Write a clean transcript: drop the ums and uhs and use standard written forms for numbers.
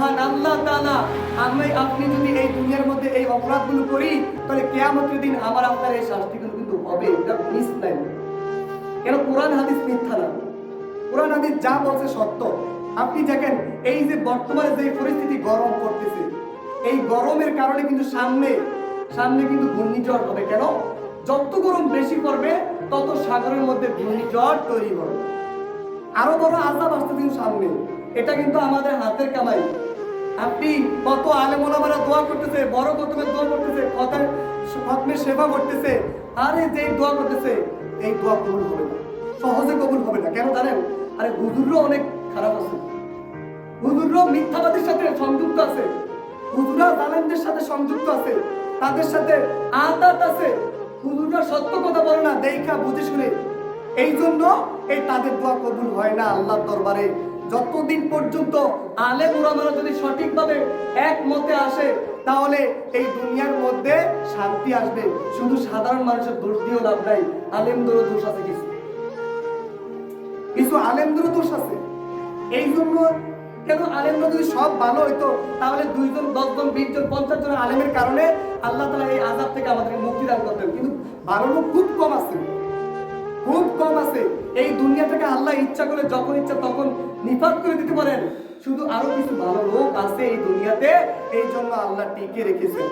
মহান আল্লাহ তাআলা আপনি যদি এই দুনিয়ার মধ্যে এই অপরাধগুলো করি, তাহলে কিয়ামতের দিন আমার আপনার এই শাস্তিগুলো কিন্তু হবে, এটা মিস নাই। কেন? কোরআন হাদিস মিথ্যা না, কোরআন হাদিস যা বলছে সত্য। আপনি দেখেন এই যে বর্তমানে যে পরিস্থিতি গরম করতেছে, এই গরমের কারণে কিন্তু সামনে কিন্তু ঘূর্ণিঝড় হবে। কেন? যত গরম বেশি পড়বে তত সাগরের মধ্যে ঘূর্ণিঝড় তৈরি হবে, আরো বড় আযাব আসতে কিন্তু সামনে। এটা কিন্তু আমাদের হাতের কামাই। আপনি কত আলেম ওলামারা দোয়া করতেছে, বড় কতবে দোয়া করতেছে, কথায় খতমে সেবা করতেছে, আরে যে দোয়া করতেছে এই দোয়া কবুল হবে না, সহজে কবুল হবে না। কেন জানেন? আরে হুজুরও অনেক খারাপ আছে, হুজুরও মিথ্যাবাদীর সাথে সংযুক্ত আছে, হুজুরা জালেমদের সাথে সংযুক্ত আছে, তাদের সাথে আতাত আছে। হুজুররা সত্য কথা বলে না, দেখা বুঝে শুনে। এই জন্য এই তাদের দোয়া কবুল হয় না আল্লাহর দরবারে। যতদিন পর্যন্ত আলেম ওলামারা যদি সঠিকভাবে একমতে আসে, তাহলে এই দুনিয়ার মধ্যে শান্তি আসবে। শুধু সাধারণ মানুষের দোষ দিয়েও লাভ নাই, আলেমদেরও দোষ আছে, কিছু আলেমদেরও দোষ আছে। এই জন্য কেন? আলেমরা যদি সব ভালো হইতো, তাহলে 2 জন 10 জন 20 জন 50 জন আলেমের কারণে আল্লাহ তাআলা এই আযাব থেকে আমাদেরকে মুক্তি দান করতেন। কিন্তু ভালো লোক খুব কম আছে, খুব কম আছে। এই দুনিয়া থেকে আল্লাহ ইচ্ছা করে যখন ইচ্ছা তখন নিপাত করে দিতে পারেন। শুধু আরো কিছু ভালো লোক আছে এই দুনিয়াতে, এই জন্য আল্লাহ টিকে রেখেছেন।